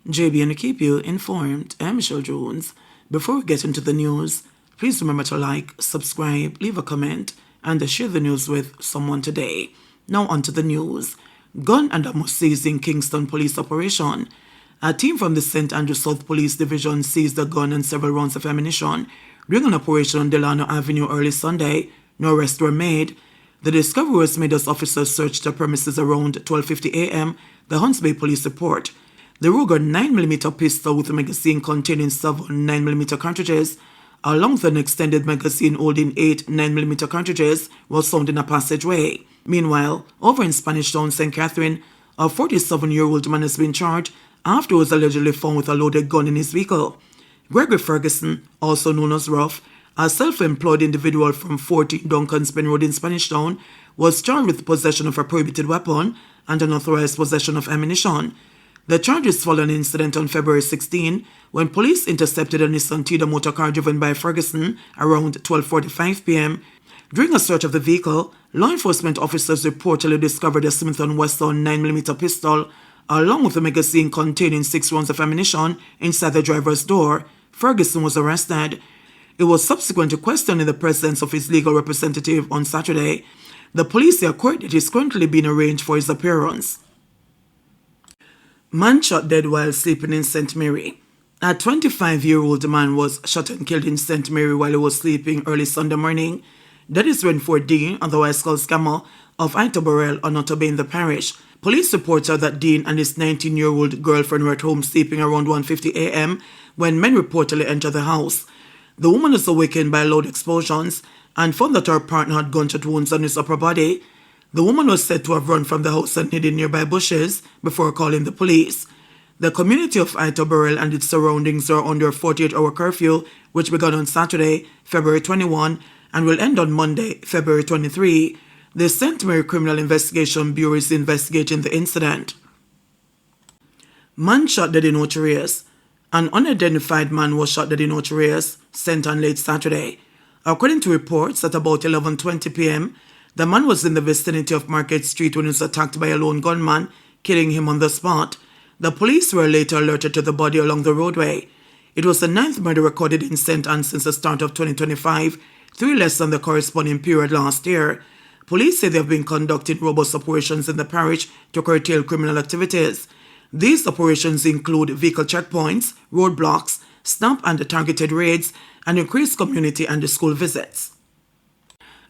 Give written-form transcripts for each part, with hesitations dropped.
JBNN keep you informed. I'm Michelle Jones. Before we get into the news, please remember to like, subscribe, leave a comment, and share the news with someone today. Now on to the news. Gun and ammo seized in Kingston police operation. A team from the St. Andrew South Police Division seized a gun and several rounds of ammunition during an operation on Delano Avenue early Sunday. No arrests were made. The discovery was made as officers searched the premises around 12:50 a.m., the Hunts Bay Police report. The Ruger 9mm pistol with a magazine containing 7 9mm cartridges, along with an extended magazine holding 8 9mm cartridges, was found in a passageway. Meanwhile, over in Spanish Town, St. Catherine, a 47-year-old man has been charged after he was allegedly found with a loaded gun in his vehicle. Gregory Ferguson, also known as Ruff, a self-employed individual from 14 Duncan's Pen Road in Spanish Town, was charged with possession of a prohibited weapon and unauthorized possession of ammunition. The charges follow an incident on February 16 when police intercepted a Nissan Tiida motor car driven by Ferguson around 12:45 p.m. During a search of the vehicle, law enforcement officers reportedly discovered a Smith & Wesson 9mm pistol along with a magazine containing 6 rounds of ammunition inside the driver's door. Ferguson was arrested. He was subsequently questioned in the presence of his legal representative on Saturday. The police say a court date is currently being arranged for his appearance. Man shot dead while sleeping in St. Mary. A 25-year-old man was shot and killed in St. Mary while he was sleeping early Sunday morning. That is Renford Dean, otherwise called Scammer, of Itoborel on Oto in the parish. Police reported that Dean and his 19-year-old girlfriend were at home sleeping around 1:50 a.m. when men reportedly entered the house. The woman was awakened by loud explosions and found that her partner had gunshot wounds on his upper body. The woman was said to have run from the house and hid in nearby bushes before calling the police. The community of Itoborel and its surroundings are under a 48-hour curfew, which began on Saturday, February 21, and will end on Monday, February 23. The St. Mary Criminal Investigation Bureau is investigating the incident. Man shot dead in Ocho Rios. An unidentified man was shot dead in Ocho Rios, sent on late Saturday. According to reports, at about 11:20 p.m., the man was in the vicinity of Market Street when he was attacked by a lone gunman, killing him on the spot. The police were later alerted to the body along the roadway. It was the 9th murder recorded in St. Anne since the start of 2025, 3 less than the corresponding period last year. Police say they have been conducting robust operations in the parish to curtail criminal activities. These operations include vehicle checkpoints, roadblocks, snap and targeted raids, and increased community and school visits.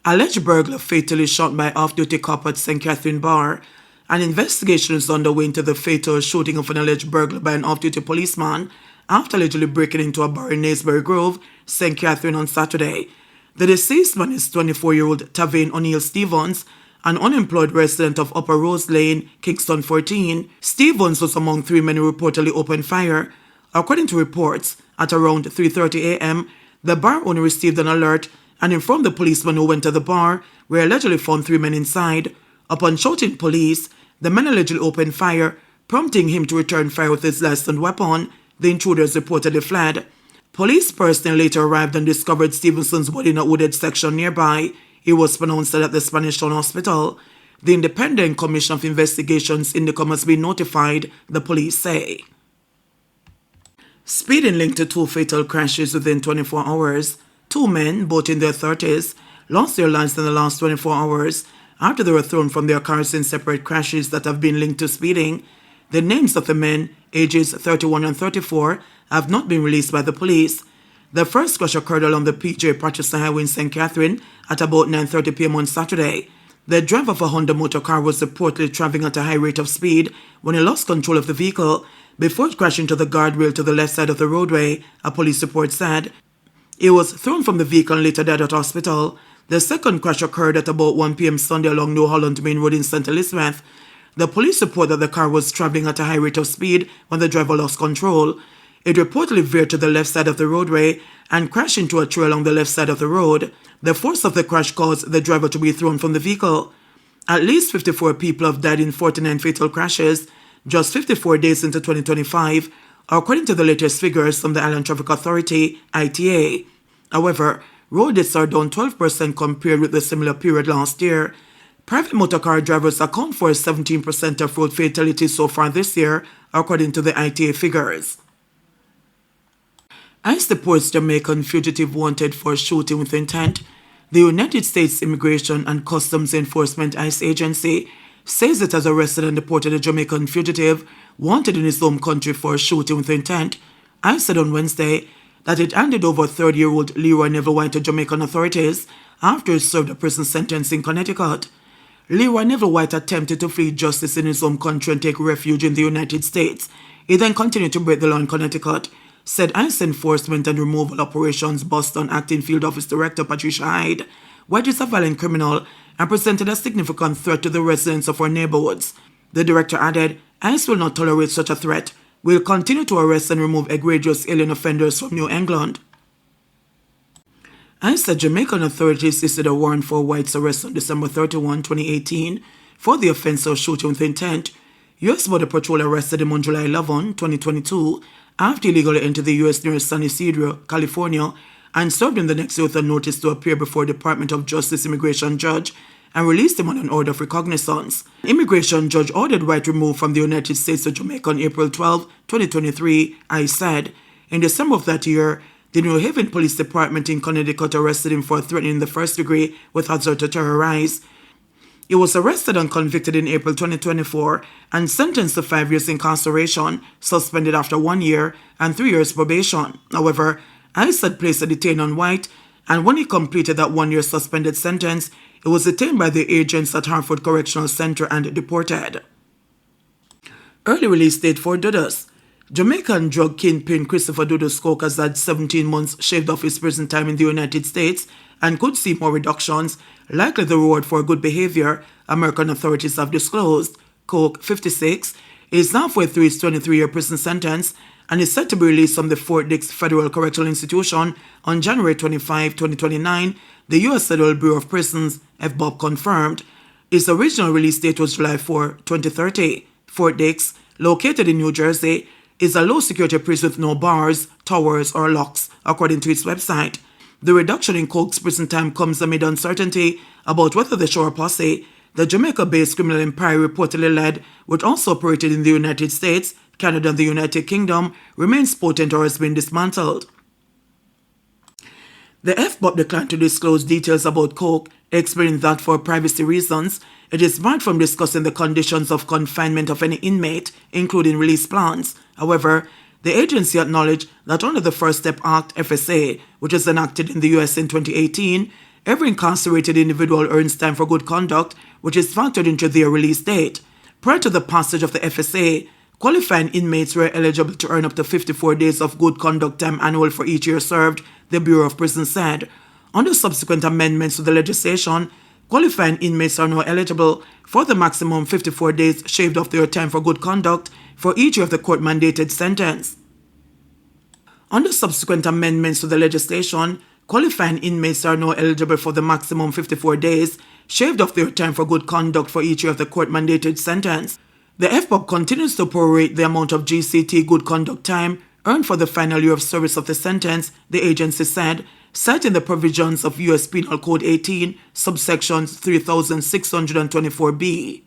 Alleged burglar fatally shot by off-duty cop at St. Catherine Bar. An investigation is underway into the fatal shooting of an alleged burglar by an off-duty policeman after allegedly breaking into a bar in Naysbury Grove, St. Catherine on Saturday. The deceased man is 24-year-old Tavane O'Neill Stevens, an unemployed resident of Upper Rose Lane, Kingston 14. Stevens was among 3 men who reportedly opened fire. According to reports, at around 3:30 a.m., the bar owner received an alert and informed the policeman who went to the bar, where allegedly found 3 men inside. Upon shouting police, the men allegedly opened fire, prompting him to return fire with his licensed weapon. The intruders reportedly fled. Police personnel later arrived and discovered Stevenson's body in a wooded section nearby. He was pronounced dead at the Spanish Town Hospital. The Independent Commission of Investigations Indicom has been notified, the police say. Speeding linked to 2 fatal crashes within 24 hours. 2 men, both in their 30s, lost their lives in the last 24 hours after they were thrown from their cars in separate crashes that have been linked to speeding. The names of the men, ages 31 and 34, have not been released by the police. The first crash occurred along the PJ Paterson Highway in St. Catherine at about 9:30 p.m. on Saturday. The driver of a Honda motor car was reportedly traveling at a high rate of speed when he lost control of the vehicle before it crashed into the guardrail to the left side of the roadway, a police report said. He was thrown from the vehicle and later died at hospital. The second crash occurred at about 1 p.m. Sunday along New Holland Main Road in St. Elizabeth. The police report that the car was traveling at a high rate of speed when the driver lost control. It reportedly veered to the left side of the roadway and crashed into a tree along the left side of the road. The force of the crash caused the driver to be thrown from the vehicle. At least 54 people have died in 49 fatal crashes, just 54 days into 2025, according to the latest figures from the Island Traffic Authority, ITA. However, road deaths are down 12% compared with the similar period last year. Private motor car drivers account for 17% of road fatalities so far this year, according to the ITA figures. ICE deports Jamaican fugitive wanted for shooting with intent. The United States Immigration and Customs Enforcement ICE agency says it has arrested and deported a Jamaican fugitive wanted in his home country for shooting with intent. ICE said on Wednesday that it handed over 30-year-old Leroy Neville White to Jamaican authorities after he served a prison sentence in Connecticut. Leroy Neville White attempted to flee justice in his home country and take refuge in the United States. He then continued to break the law in Connecticut, said ICE Enforcement and Removal Operations Boston Acting Field Office Director Patricia Hyde. White is a violent criminal and presented a significant threat to the residents of our neighborhoods. The director added, ICE will not tolerate such a threat. We will continue to arrest and remove egregious alien offenders from New England. ICE said Jamaican authorities issued a warrant for White's arrest on December 31, 2018 for the offense of shooting with intent. U.S. Border Patrol arrested him on July 11, 2022 after he illegally entered the U.S. near San Isidro, California, and served him the next day with a notice to appear before Department of Justice immigration judge and released him on an order of recognizance. The immigration judge ordered White removed from the United States to Jamaica on April 12, 2023, ICE said. In December of that year, the New Haven Police Department in Connecticut arrested him for threatening in the first degree with hazard to terrorize. He was arrested and convicted in April 2024 and sentenced to 5 years incarceration, suspended after 1 year and 3 years probation. However, ICE had placed a detain on White, and when he completed that 1 year suspended sentence, he was detained by the agents at Hartford Correctional Center and deported. Early release date for Dudas. Jamaican drug kingpin Christopher Dudas Coke has had 17 months shaved off his prison time in the United States and could see more reductions, likely the reward for good behavior, American authorities have disclosed. Coke, 56, is now for through his 23-year prison sentence and is set to be released from the Fort Dix Federal Correctional Institution on January 25, 2029, the U.S. Federal Bureau of Prisons, FBOP, confirmed. His original release date was July 4, 2030. Fort Dix, located in New Jersey, is a low-security prison with no bars, towers, or locks, according to its website. The reduction in Coke's prison time comes amid uncertainty about whether the Shore Posse, the Jamaica-based criminal empire reportedly led, which also operated in the United States, Canada, and the United Kingdom, remains potent or has been dismantled. The FBOP declined to disclose details about Coke, explaining that for privacy reasons, it is barred from discussing the conditions of confinement of any inmate, including release plans. However, the agency acknowledged that under the First Step Act, FSA, which was enacted in the U.S. in 2018, every incarcerated individual earns time for good conduct, which is factored into their release date. Prior to the passage of the FSA, qualifying inmates were eligible to earn up to 54 days of good conduct time annual for each year served, the Bureau of Prisons said. Under subsequent amendments to the legislation, qualifying inmates are now eligible for the maximum 54 days shaved off their time for good conduct for each year of the court-mandated sentence. Under subsequent amendments to the legislation, qualifying inmates are now eligible for the maximum 54 days shaved off their time for good conduct for each year of the court-mandated sentence. The FBOP continues to prorate the amount of GCT good conduct time earned for the final year of service of the sentence, the agency said, citing the provisions of U.S. Penal Code 18, subsections 3624B.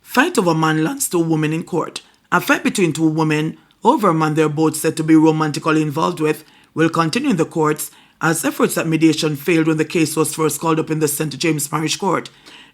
Fight over man lands two women in court. A fight between two women over a man they're both said to be romantically involved with will continue in the courts as efforts at mediation failed when the case was first called up in the St. James Parish Court.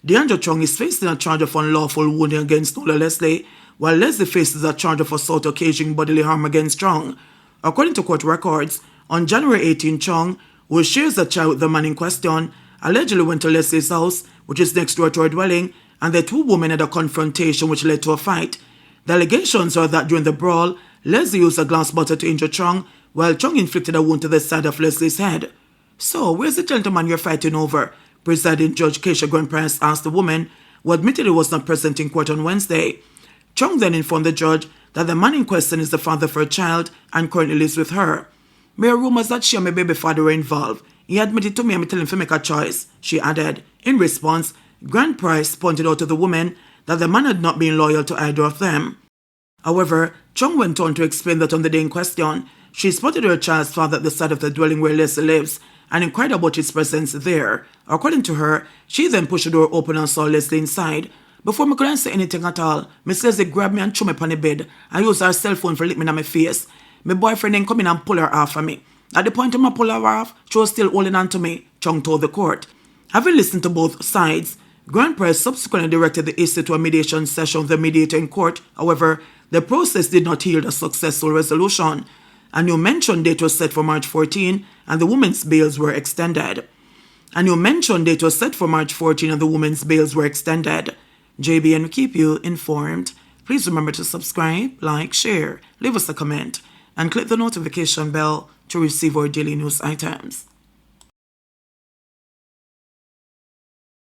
DeAndre Chung is facing a charge of unlawful wounding against Nola Leslie, while Leslie faces a charge of assault occasioning bodily harm against Chung. According to court records, on January 18, Chung, who shares a child with the man in question, allegedly went to Leslie's house, which is next door to her dwelling, and the two women had a confrontation which led to a fight. The allegations are that during the brawl, Leslie used a glass bottle to injure Chung, while Chung inflicted a wound to the side of Leslie's head. "So, where's the gentleman you're fighting over?" Presiding Judge Keisha Grant-Price asked the woman, who admitted he was not present in court on Wednesday. Chung then informed the judge that the man in question is the father for a child and currently lives with her. "There are rumors that she and my baby father were involved. He admitted to me and me tell him to make a choice," she added. In response, Grant-Price pointed out to the woman that the man had not been loyal to either of them. However, Chung went on to explain that on the day in question, she spotted her child's father at the side of the dwelling where Leslie lives and inquired about his presence there. According to her, she then pushed the door open and saw Leslie inside. Before me couldn't say anything at all, Miss Leslie grabbed me and threw me upon the bed and used her cell phone for lick me in my face. My boyfriend then come in and pull her off of me. At the point of my pull her off, she was still holding on to me, Chung told the court. Having listened to both sides, Grand Press subsequently directed the issue to a mediation session of the mediator in court. However, the process did not yield a successful resolution. A new mention date was set for March 14 and the women's bails were extended. JBN will keep you informed. Please remember to subscribe, like, share, leave us a comment, and click the notification bell to receive our daily news items.